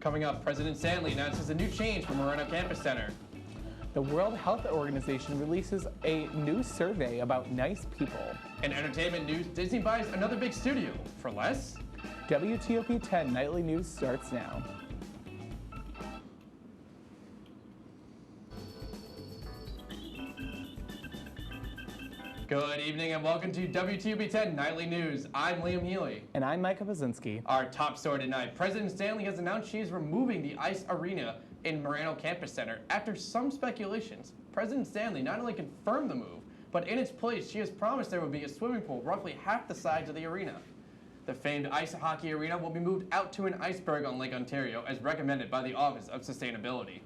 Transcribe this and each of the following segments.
Coming up, President Stanley announces a new change for Moreno Campus Center. The World Health Organization releases a new survey about nice people. In entertainment news, Disney buys another big studio for less. WTOP 10 Nightly News starts now. Good evening and welcome to WTOP 10 Nightly News. I'm Liam Healy. And I'm Micah Pazinski. Our top story tonight, President Stanley has announced she is removing the ice arena in Moreno Campus Center. After some speculations, President Stanley not only confirmed the move, but in its place, she has promised there will be a swimming pool roughly half the size of the arena. The famed ice hockey arena will be moved out to an iceberg on Lake Ontario as recommended by the Office of Sustainability.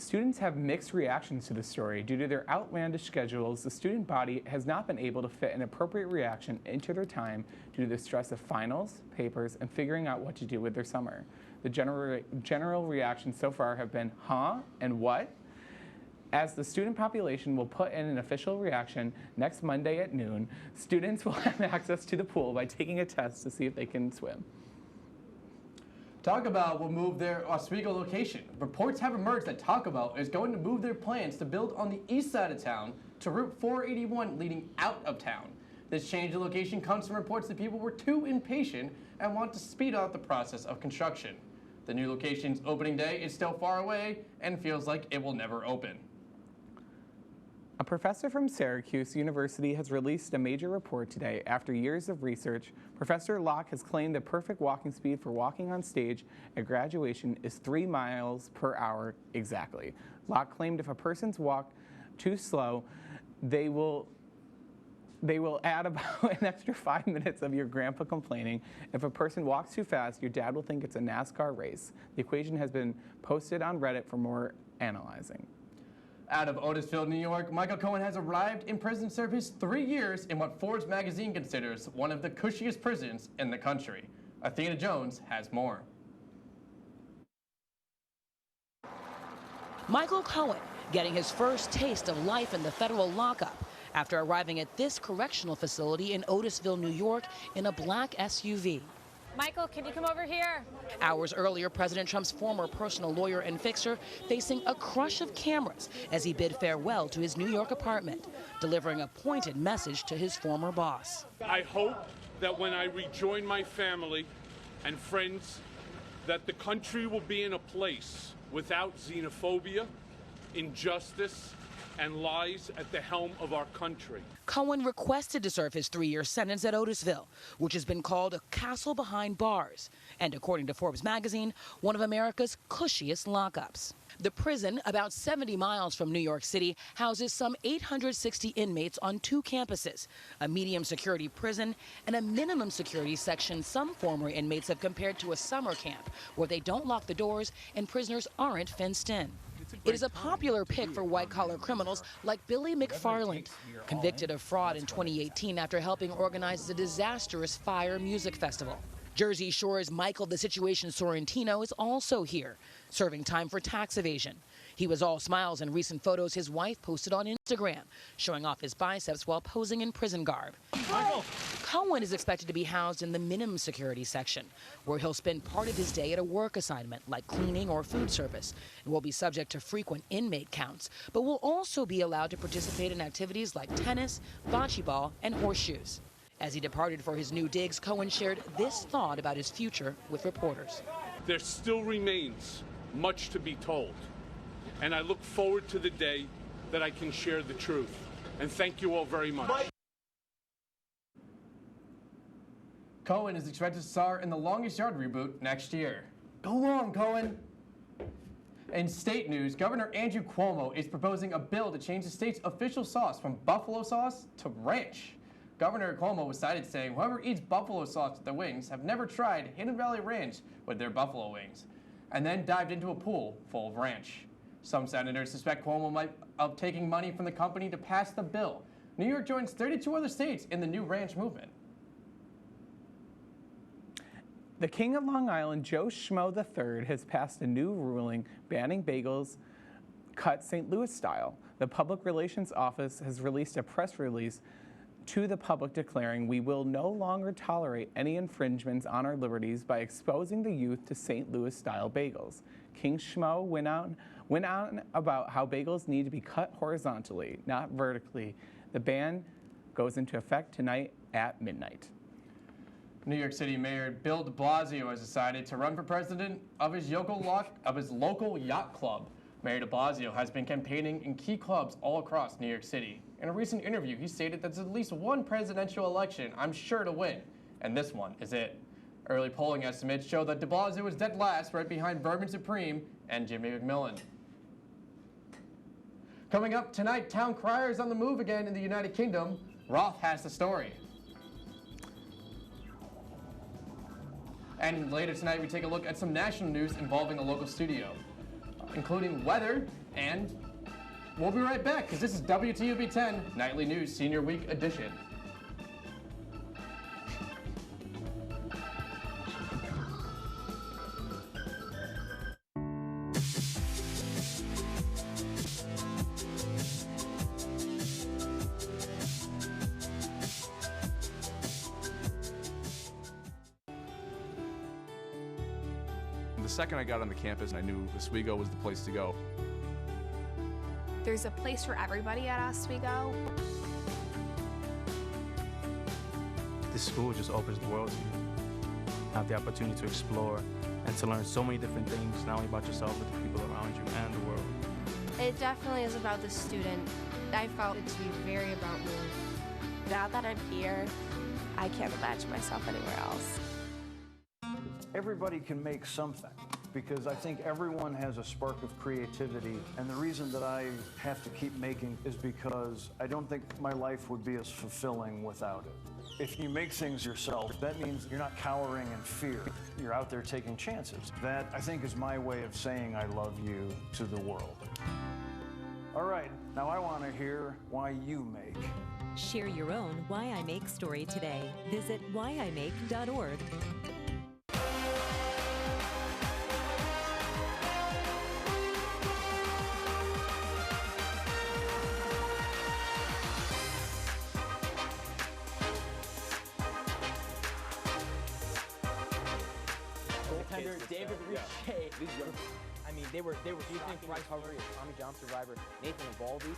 Students have mixed reactions to the story. Due to their outlandish schedules, the student body has not been able to fit an appropriate reaction into their time due to the stress of finals, papers, and figuring out what to do with their summer. The general reactions so far have been, huh, and what? As the student population will put in an official reaction next Monday at noon, students will have access to the pool by taking a test to see if they can swim. Taco Bell will move their Oswego location. Reports have emerged that Taco Bell is going to move their plans to build on the east side of town to Route 481 leading out of town. This change in location comes from reports that people were too impatient and want to speed up the process of construction. The new location's opening day is still far away and feels like it will never open. A professor from Syracuse University has released a major report today. After years of research, Professor Locke has claimed the perfect walking speed for walking on stage at graduation is 3 miles per hour exactly. Locke claimed if a person's walk too slow, they will add about an extra 5 minutes of your grandpa complaining. If a person walks too fast, your dad will think it's a NASCAR race. The equation has been posted on Reddit for more analyzing. Out of Otisville, New York, Michael Cohen has arrived in prison to serve his 3 years in what Forbes magazine considers one of the cushiest prisons in the country. Athena Jones has more. Michael Cohen getting his first taste of life in the federal lockup after arriving at this correctional facility in Otisville, New York in a black SUV. Michael, can you come over here? Hours earlier, President Trump's former personal lawyer and fixer facing a crush of cameras as he bid farewell to his New York apartment, delivering a pointed message to his former boss. I hope that when I rejoin my family and friends, that the country will be in a place without xenophobia, injustice, and lies at the helm of our country. Cohen requested to serve his 3-year sentence at Otisville, which has been called a castle behind bars, and according to Forbes magazine, one of America's cushiest lockups. The prison, about 70 miles from New York City, houses some 860 inmates on 2 campuses, a medium security prison and a minimum security section some former inmates have compared to a summer camp where they don't lock the doors and prisoners aren't fenced in. It is a popular pick for white-collar criminals like Billy McFarland, convicted of fraud in 2018 after helping organize the disastrous Fire Music Festival. Jersey Shore's Michael the Situation Sorrentino is also here, serving time for tax evasion. He was all smiles in recent photos his wife posted on Instagram, showing off his biceps while posing in prison garb. Michael. Cohen is expected to be housed in the minimum security section, where he'll spend part of his day at a work assignment like cleaning or food service, and will be subject to frequent inmate counts, but will also be allowed to participate in activities like tennis, bocce ball, and horseshoes. As he departed for his new digs, Cohen shared this thought about his future with reporters. There still remains much to be told, and I look forward to the day that I can share the truth. And thank you all very much. Cohen is expected to star in The Longest Yard reboot next year. Go long, Cohen! In state news, Governor Andrew Cuomo is proposing a bill to change the state's official sauce from buffalo sauce to ranch. Governor Cuomo was cited saying whoever eats buffalo sauce with their wings have never tried Hidden Valley Ranch with their buffalo wings, and then dived into a pool full of ranch. Some senators suspect Cuomo might of taking money from the company to pass the bill. New York joins 32 other states in the new ranch movement. The King of Long Island, Joe Schmo III, has passed a new ruling banning bagels cut St. Louis style. The Public Relations Office has released a press release to the public declaring we will no longer tolerate any infringements on our liberties by exposing the youth to St. Louis-style bagels. King Schmo went on about how bagels need to be cut horizontally, not vertically. The ban goes into effect tonight at midnight. New York City Mayor Bill de Blasio has decided to run for president of his local yacht club. Mayor de Blasio has been campaigning in key clubs all across New York City. In a recent interview, he stated that there's at least one presidential election I'm sure to win, and this one is it. Early polling estimates show that de Blasio is dead last, right behind Bourbon Supreme and Jimmy McMillan. Coming up tonight, town criers on the move again in the United Kingdom. Roth has the story. And later tonight, we take a look at some national news involving the local studio, including weather, and we'll be right back because this is WTOP 10 Nightly News Senior Week Edition. The second I got on the campus, I knew Oswego was the place to go. There's a place for everybody at Oswego. This school just opens the world to you. Have the opportunity to explore and to learn so many different things, not only about yourself, but the people around you and the world. It definitely is about the student. I felt it to be very about me. Now that I'm here, I can't imagine myself anywhere else. Everybody can make something, because I think everyone has a spark of creativity, and the reason that I have to keep making is because I don't think my life would be as fulfilling without it. If you make things yourself, that means you're not cowering in fear. You're out there taking chances. That, I think, is my way of saying I love you to the world. All right, now I want to hear why you make. Share your own Why I Make story today. Visit whyimake.org. David Richey. I mean, they were. Do you think Bryce Harvey, a Tommy John survivor, Nathan Evaldi?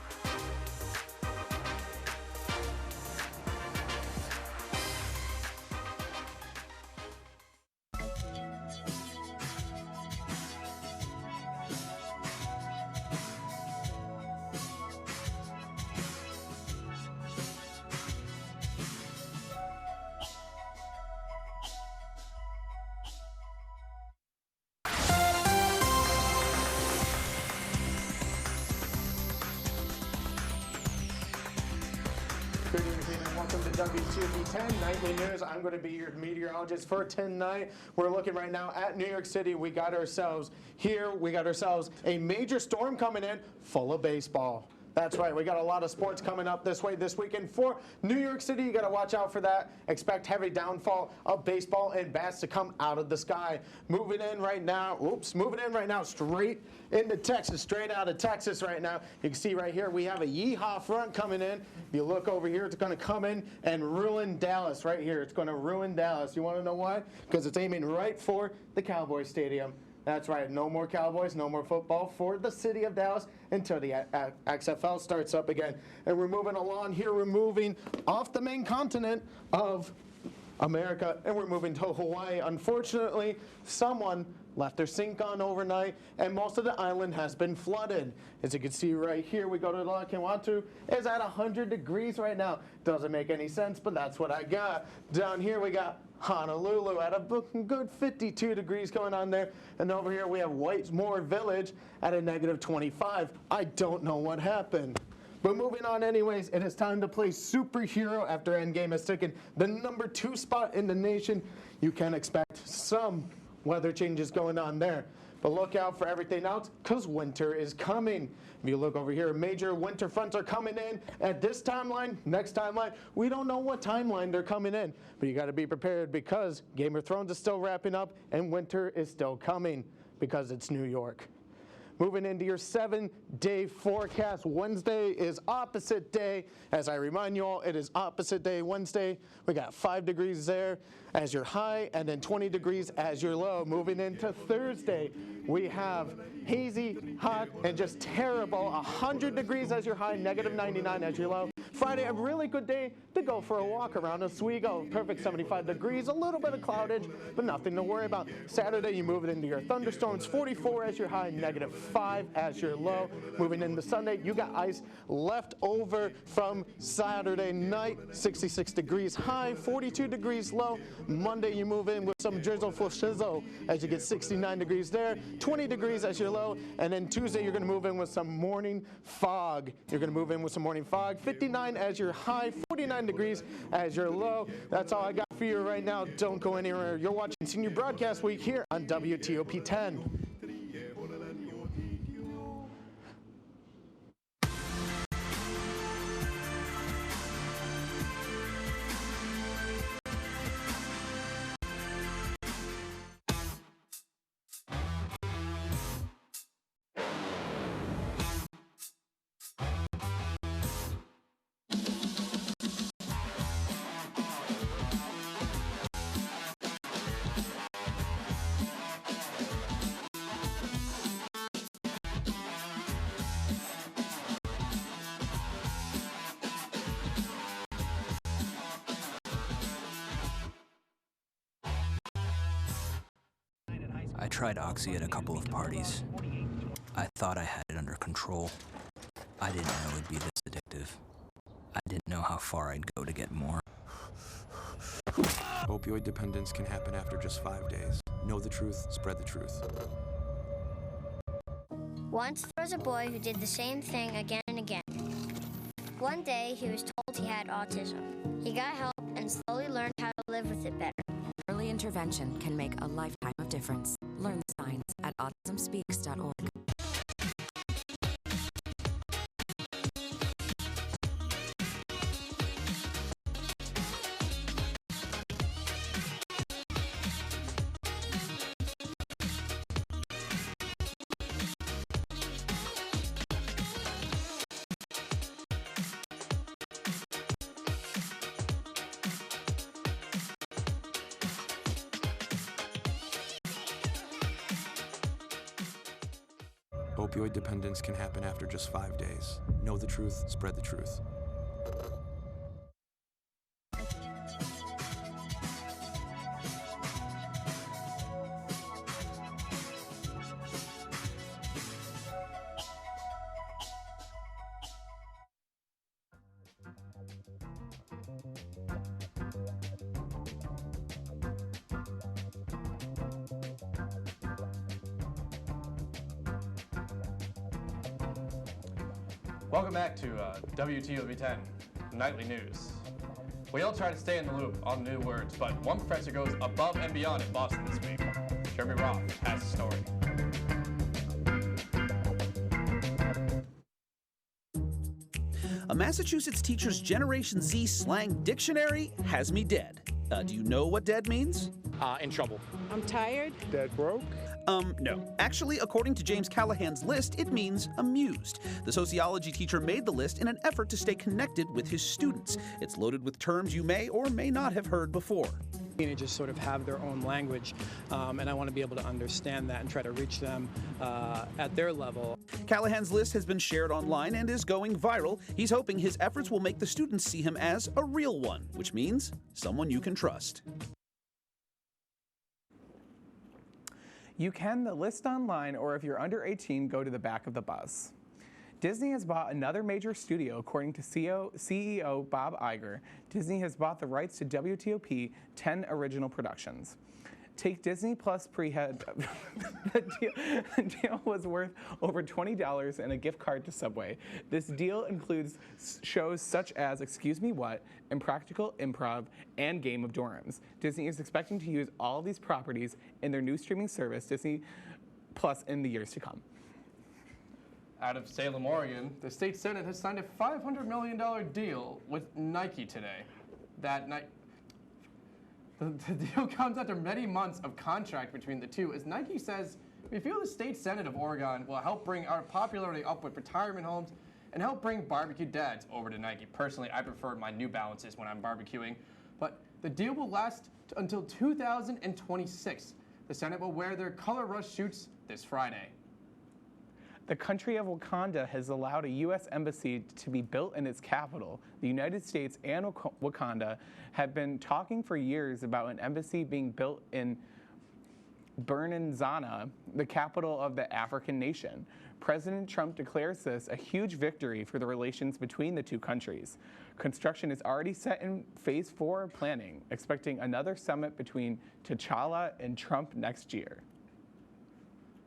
Good evening and welcome to WTOP 10 Nightly News. I'm going to be your meteorologist for tonight. We're looking right now at New York City. We got ourselves a major storm coming in full of baseball. That's right, we got a lot of sports coming up this weekend for New York City. You got to watch out for that. Expect heavy downfall of baseball and bats to come out of the sky. Moving in right now, straight into Texas, straight out of Texas right now. You can see right here we have a yeehaw front coming in. If you look over here, it's going to come in and ruin Dallas right here. It's going to ruin Dallas. You want to know why? Because it's aiming right for the Cowboys Stadium. That's right, no more Cowboys, no more football for the city of Dallas until the XFL starts up again. And we're moving along here, we're moving off the main continent of America, and we're moving to Hawaii. Unfortunately, someone left their sink on overnight, and most of the island has been flooded. As you can see right here, we go to Lakiwatu. It's at 100 degrees right now. Doesn't make any sense, but that's what I got. Down here, we got Honolulu at a good 52 degrees going on there. And over here, we have Whitemore Village at a negative 25. I don't know what happened. But moving on anyways, it is time to play Superhero after Endgame has taken the #2 spot in the nation. You can expect some weather changes going on there. But look out for everything else, because winter is coming. If you look over here, major winter fronts are coming in at this timeline, next timeline. We don't know what timeline they're coming in, but you got to be prepared because Game of Thrones is still wrapping up and winter is still coming because it's New York. moving into your 7-day forecast. Wednesday is opposite day. As I remind you all, it is opposite day Wednesday. We got 5 degrees there as your high, and then 20 degrees as your low. Moving into Thursday, we have hazy, hot, and just terrible. 100 degrees as your high, negative 99 as your low. Friday, a really good day to go for a walk around Oswego. Perfect 75 degrees, a little bit of cloudage, but nothing to worry about. Saturday, you move it into your thunderstorms, 44 as your high, negative 5 as your low. Moving into Sunday, you got ice left over from Saturday night, 66 degrees high, 42 degrees low. Monday, you move in with some drizzle for shizzle as you get 69 degrees there, 20 degrees as your low. And then Tuesday, you're going to move in with some morning fog. You're going to move in with some morning fog, 59 as your high, 49 degrees as your low. That's all I got for you right now. Don't go anywhere. You're watching Senior Broadcast Week here on WTOP 10. I tried Oxy at a couple of parties. I thought I had it under control. I didn't know it'd be this addictive. I didn't know how far I'd go to get more. Opioid dependence can happen after just 5 days. Know the truth, spread the truth. Once there was a boy who did the same thing again and again. One day he was told he had autism. He got help and slowly learned how to live with it better. Early intervention can make a lifetime of difference. Learn the signs at autismspeaks.org. Opioid dependence can happen after just 5 days. Know the truth, spread the truth. Welcome back to WTOP 10 Nightly News. We all try to stay in the loop on new words, but one professor goes above and beyond in Boston this week. Jeremy Roth has a story. A Massachusetts teacher's Generation Z slang dictionary has me dead. Do you know what dead means? In trouble. I'm tired. Dead broke? No. Actually, according to James Callahan's list, it means amused. The sociology teacher made the list in an effort to stay connected with his students. It's loaded with terms you may or may not have heard before. Teenagers sort of have their own language, and I want to be able to understand that and try to reach them at their level. Callahan's list has been shared online and is going viral. He's hoping his efforts will make the students see him as a real one, which means someone you can trust. You can list online, or if you're under 18, go to the back of the bus. Disney has bought another major studio, according to CEO Bob Iger. Disney has bought the rights to WTOP 10 original productions. Take Disney Plus pre-head. The deal was worth over $20 and a gift card to Subway. This deal includes shows such as Excuse Me What, Impractical Improv, and Game of Dorms. Disney is expecting to use all of these properties in their new streaming service, Disney Plus, in the years to come. Out of Salem, Oregon, the state Senate has signed a $500 million deal with Nike today. The deal comes after many months of contract between the two, as Nike says We feel the state Senate of Oregon will help bring our popularity up with retirement homes and help bring barbecue dads over to Nike. Personally, I prefer my New Balances when I'm barbecuing, but the deal will last until 2026. The Senate will wear their Color Rush suits this Friday. The country of Wakanda has allowed a U.S. embassy to be built in its capital. The United States and Wakanda have been talking for years about an embassy being built in Bernanzana, the capital of the African nation. President Trump declares this a huge victory for the relations between the two countries. Construction is already set in phase 4 of planning, expecting another summit between T'Challa and Trump next year.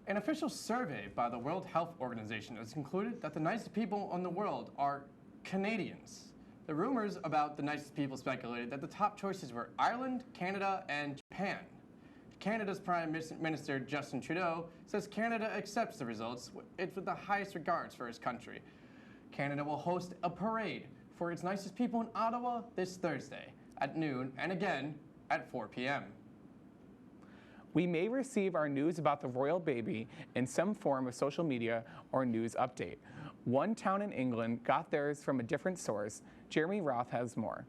An official survey by the World Health Organization has concluded that the nicest people in the world are Canadians. The rumors about the nicest people speculated that the top choices were Ireland, Canada, and Japan. Canada's Prime Minister Justin Trudeau says Canada accepts the results with the highest regards for his country. Canada will host a parade for its nicest people in Ottawa this Thursday at noon and again at 4 p.m. We may receive our news about the royal baby in some form of social media or news update. One town in England got theirs from a different source. Jeremy Roth has more.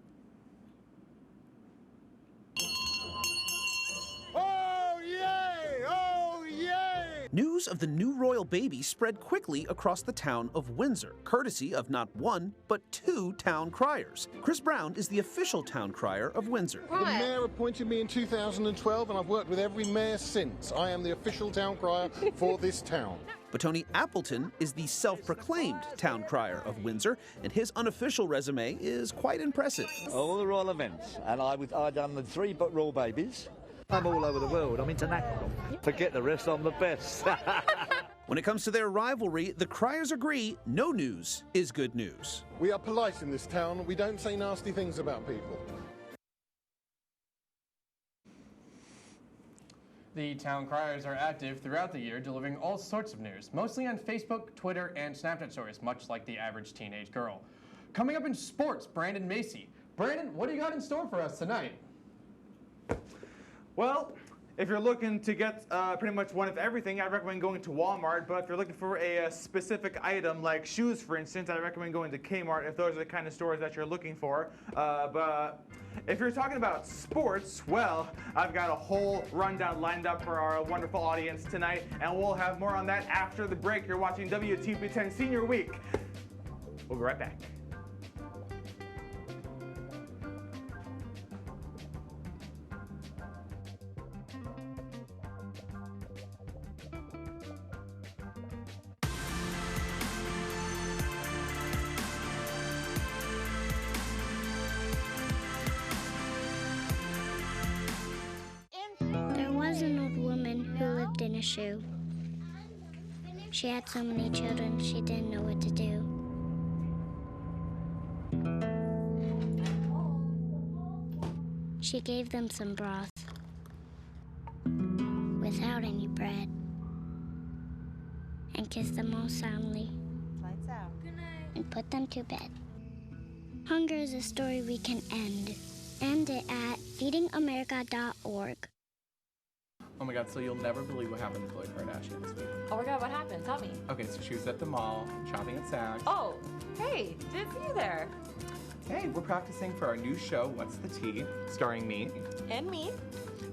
News of the new royal baby spread quickly across the town of Windsor, courtesy of not one, but 2 town criers. Chris Brown is the official town crier of Windsor. The mayor appointed me in 2012, and I've worked with every mayor since. I am the official town crier for this town. But Tony Appleton is the self-proclaimed town crier of Windsor, and his unofficial resume is quite impressive. All the royal events, and I've done the 3 royal babies. I'm all over the world. I'm international. Forget the rest, I'm the best. When it comes to their rivalry, the criers agree no news is good news. We are polite in this town. We don't say nasty things about people. The town criers are active throughout the year, delivering all sorts of news, mostly on Facebook, Twitter, and Snapchat stories, much like the average teenage girl. Coming up in sports, Brandon Macy. Brandon, what do you got in store for us tonight? Well, if you're looking to get pretty much one of everything, I recommend going to Walmart. But if you're looking for a specific item, like shoes, for instance, I recommend going to Kmart if those are the kind of stores that you're looking for. But if you're talking about sports, well, I've got a whole rundown lined up for our wonderful audience tonight, and we'll have more on that after the break. You're watching WTOP 10 Senior Week. We'll be right back. There was an old woman who lived in a shoe. She had so many children, she didn't know what to do. She gave them some broth without any bread and kissed them all soundly. Lights out. Good night. And put them to bed. Hunger is a story we can end. End it at feedingamerica.org. Oh my God, so you'll never believe what happened to Khloe Kardashian this week. Oh my God, what happened? Tell me. Okay, so she was at the mall, shopping at Saks. Oh, hey, didn't see you there. Hey, we're practicing for our new show, What's the Tea, starring me. And me.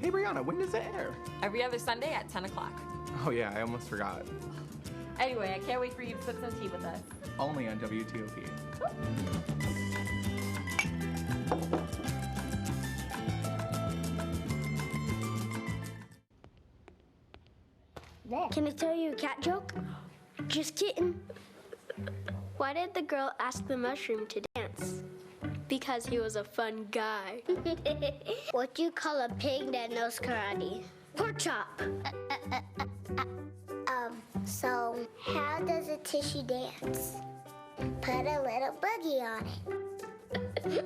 Hey, Brianna, when does it air? Every other Sunday at 10 o'clock. Oh yeah, I almost forgot. Anyway, I can't wait for you to sip some tea with us. Only on WTOP. Can I tell you a cat joke? Just kidding. Why did the girl ask the mushroom to dance? Because he was a fun guy. What do you call a pig that knows karate? Pork chop. So how does a tissue dance? Put a little boogie on it.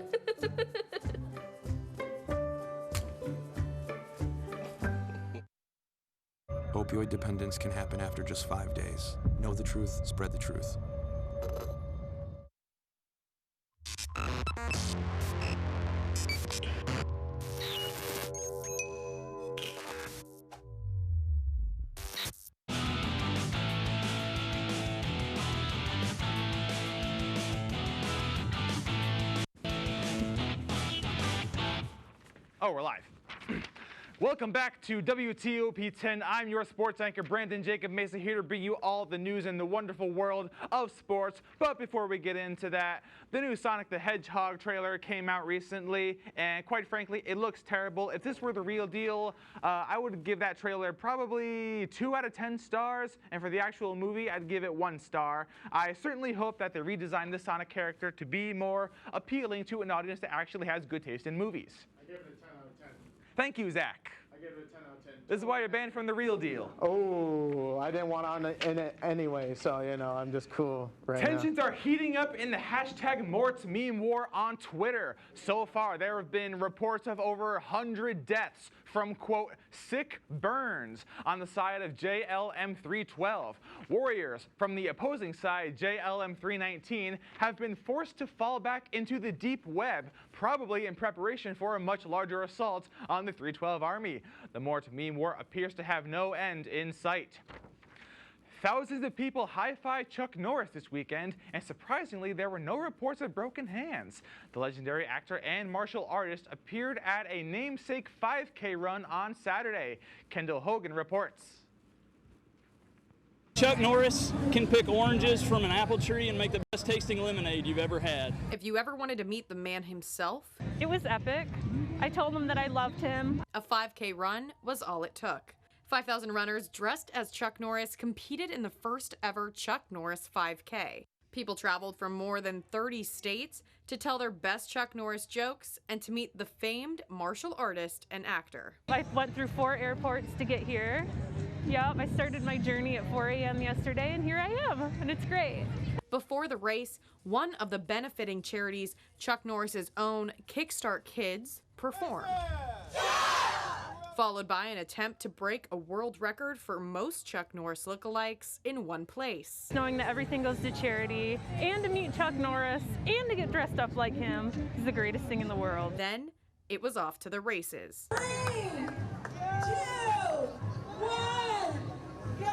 Opioid dependence can happen after just 5 days. Know the truth, spread the truth. Oh, we're live. Welcome back to WTOP 10. I'm your sports anchor, Brandon Jacob Mason, here to bring you all the news in the wonderful world of sports. But before we get into that, the new Sonic the Hedgehog trailer came out recently, and quite frankly, it looks terrible. If this were the real deal, I would give that trailer probably 2 out of 10 stars, and for the actual movie, I'd give it 1 star. I certainly hope that they redesign the Sonic character to be more appealing to an audience that actually has good taste in movies. I give it a 10 out of 10. Thank you, Zach. I give it a 10 out of 10. This is why you're banned from the real deal. Oh, I didn't want on in it anyway, so you know I'm just cool right now. Tensions are heating up in the hashtag Mort's meme war on Twitter. So far, there have been reports of over 100 deaths from, quote, sick burns on the side of JLM-312. Warriors from the opposing side, JLM-319, have been forced to fall back into the deep web, probably in preparation for a much larger assault on the 312 Army. The Mort meme war appears to have no end in sight. Thousands of people high-fived Chuck Norris this weekend, and surprisingly, there were no reports of broken hands. The legendary actor and martial artist appeared at a namesake 5K run on Saturday. Kendall Hogan reports. Chuck Norris can pick oranges from an apple tree and make the best tasting lemonade you've ever had. If you ever wanted to meet the man himself, it was epic. I told him that I loved him. A 5K run was all it took. 5,000 runners dressed as Chuck Norris competed in the first ever Chuck Norris 5K. People traveled from more than 30 states to tell their best Chuck Norris jokes and to meet the famed martial artist and actor. I went through 4 airports to get here. Yep, I started my journey at 4 a.m. yesterday, and here I am, and it's great. Before the race, one of the benefiting charities, Chuck Norris's own Kickstart Kids, performed. Followed by an attempt to break a world record for most Chuck Norris lookalikes in one place. Knowing that everything goes to charity, and to meet Chuck Norris, and to get dressed up like him is the greatest thing in the world. Then, it was off to the races. 3, 2, 1, go!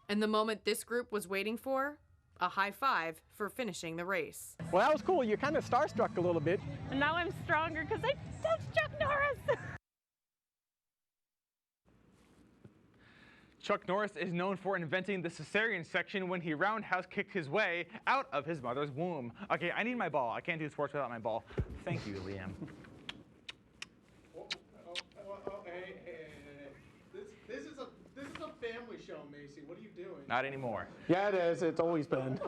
And the moment this group was waiting for, a high five for finishing the race. Well, that was cool. You're kind of starstruck a little bit. And now I'm stronger because I touched Chuck Norris. Chuck Norris is known for inventing the cesarean section when he roundhouse kicked his way out of his mother's womb. Okay, I need my ball. I can't do sports without my ball. Thank you, Liam. This is a family show, Macy. What are you doing? Not anymore. Yeah, it is. It's always been.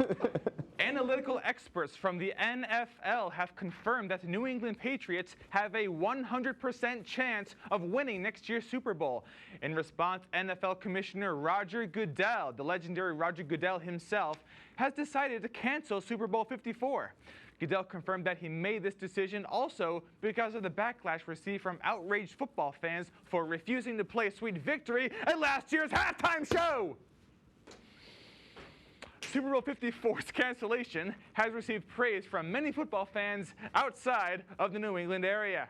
Analytical experts from the NFL have confirmed that the New England Patriots have a 100% chance of winning next year's Super Bowl. In response, NFL Commissioner Roger Goodell, the legendary Roger Goodell himself, has decided to cancel Super Bowl 54. Goodell confirmed that he made this decision also because of the backlash received from outraged football fans for refusing to play Sweet Victory at last year's halftime show. Super Bowl 54's cancellation has received praise from many football fans outside of the New England area.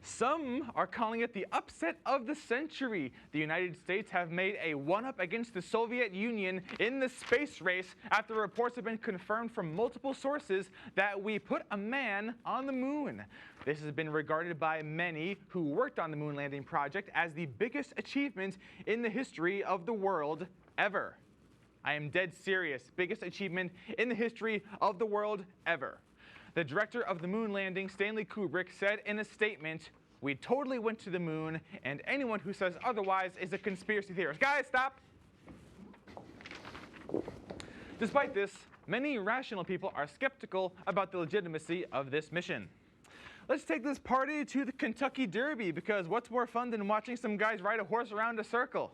Some are calling it the upset of the century. The United States have made a one-up against the Soviet Union in the space race after reports have been confirmed from multiple sources that we put a man on the moon. This has been regarded by many who worked on the moon landing project as the biggest achievement in the history of the world ever. I am dead serious. Biggest achievement in the history of the world ever. The director of the moon landing, Stanley Kubrick, said in a statement, "We totally went to the moon, and anyone who says otherwise is a conspiracy theorist." Guys, stop! Despite this, many rational people are skeptical about the legitimacy of this mission. Let's take this party to the Kentucky Derby, because what's more fun than watching some guys ride a horse around a circle?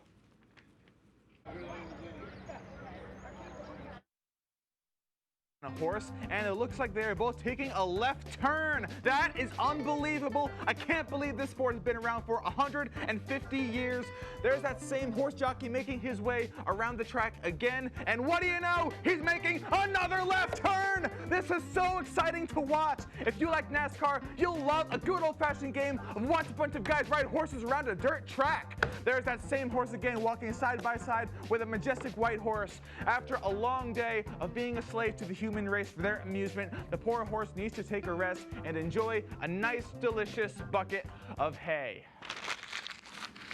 A horse, and it looks like they're both taking a left turn. That is unbelievable. I can't believe this sport has been around for 150 years. There's that same horse jockey making his way around the track again, and what do you know? He's making another left turn. This is so exciting to watch. If you like NASCAR, you'll love a good old-fashioned game of watch a bunch of guys ride horses around a dirt track. There's that same horse again, walking side by side with a majestic white horse. After a long day of being a slave to the human race for their amusement, the poor horse needs to take a rest and enjoy a nice, delicious bucket of hay.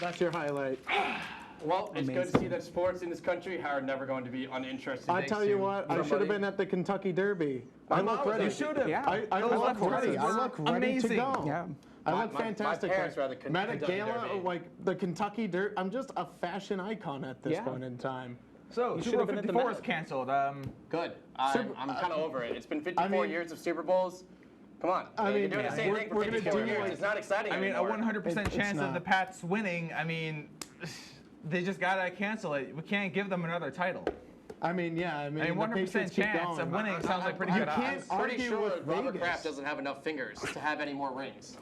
That's your highlight. Well, it's good to see that sports in this country are never going to be uninteresting. I tell you what, I should have been at the Kentucky Derby. I look ready. You should have. Yeah. I look ready. I look ready to go. Yeah. I look fantastic. My parents were at the Met at Kentucky Gala, Derby. like the Kentucky Derby. I'm just a fashion icon at this point in time. So, Super Bowl 54 is canceled. Good. I'm kind of over it. It's been 54 years of Super Bowls. Come on. I mean, you're doing the same thing for 54 years. It's not exciting anymore. A 100% chance of the Pats winning. I mean, they just gotta cancel it. We can't give them another title. I mean, yeah. I mean, 100% chance of winning sounds like pretty good odds. I'm pretty sure Robert Kraft doesn't have enough fingers to have any more rings.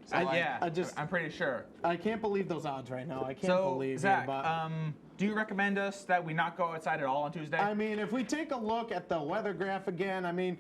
So I'm pretty sure. I can't believe those odds right now. I can't believe Zach, it. But do you recommend us that we not go outside at all on Tuesday? I mean, if we take a look at the weather graph again, I mean,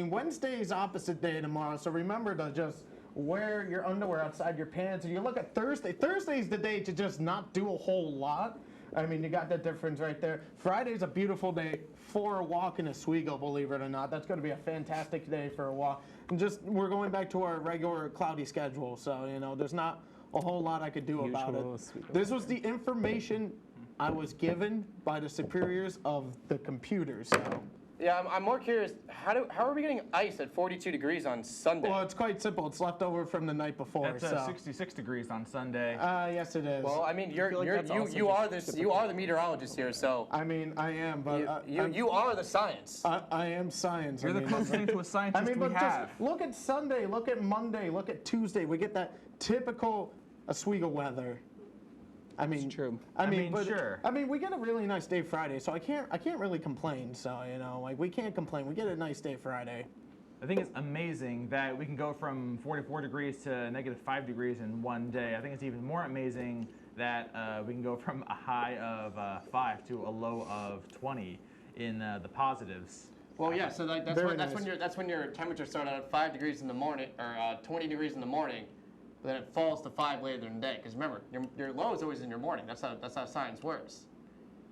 Wednesday is opposite day tomorrow, so remember to just wear your underwear outside your pants. And you look at Thursday. Thursday's the day to just not do a whole lot. I mean, you got that difference right there. Friday's a beautiful day for a walk in Oswego, believe it or not. That's going to be a fantastic day for a walk. And we're going back to our regular cloudy schedule, so, there's not a whole lot I could do about it. This was the information I was given by the superiors of the computer, so. Yeah, I'm more curious, how are we getting ice at 42 degrees on Sunday? Well, it's quite simple. It's left over from the night before. That's 66 degrees on Sunday. Yes, it is. Well, I mean, you are the meteorologist here, so. I mean, I am, but you are the science. I am science. You're the closest thing to a scientist we have. Just look at Sunday, look at Monday, look at Tuesday. We get that typical Oswego weather. I mean, it's true. I mean, sure. I mean, we get a really nice day Friday, so I can't really complain. So we can't complain. We get a nice day Friday. I think it's amazing that we can go from 44 degrees to -5 degrees in one day. I think it's even more amazing that we can go from a high of 5 to a low of 20 in the positives. Well, yeah. So that's when your temperature started at 5 degrees in the morning, or 20 degrees in the morning. But then it falls to 5 later in the day. Because remember, your low is always in your morning. That's how science works.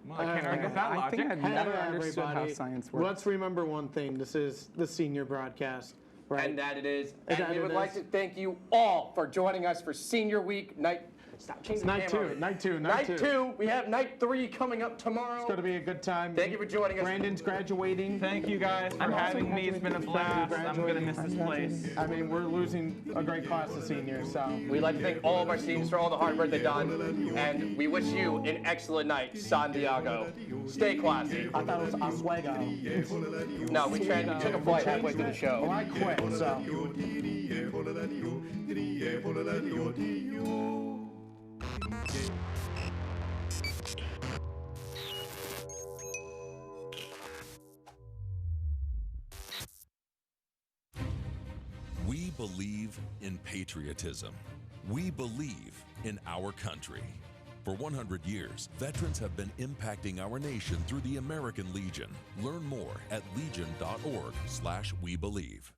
Well, I can't argue with that logic. I think I've never understood how science works. Let's remember one thing. This is the senior broadcast, right? And that it is. And we would like to thank you all for joining us for Senior Week night. Stop changing the camera. Night two. 2. We have night 3 coming up tomorrow. It's going to be a good time. Thank you for joining us. Brandon's graduating. Thank you guys for having me. It's been a blast. I'm going to miss this place. I mean, we're losing a great class of seniors, so. We'd like to thank all of our seniors for all the hard work they've done. And we wish you an excellent night, San Diego. Stay classy. I thought it was Oswego. No, we took a flight halfway through the show. Well, I quit, so. We believe in patriotism. We believe in our country. For 100 years, veterans have been impacting our nation through the American Legion. Learn more at legion.org/webelieve.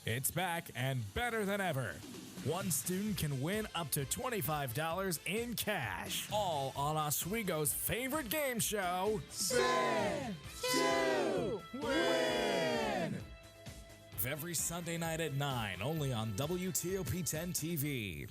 It's back and better than ever. One student can win up to $25 in cash. All on Oswego's favorite game show, Spin to Win. every Sunday night at 9, only on WTOP 10 TV.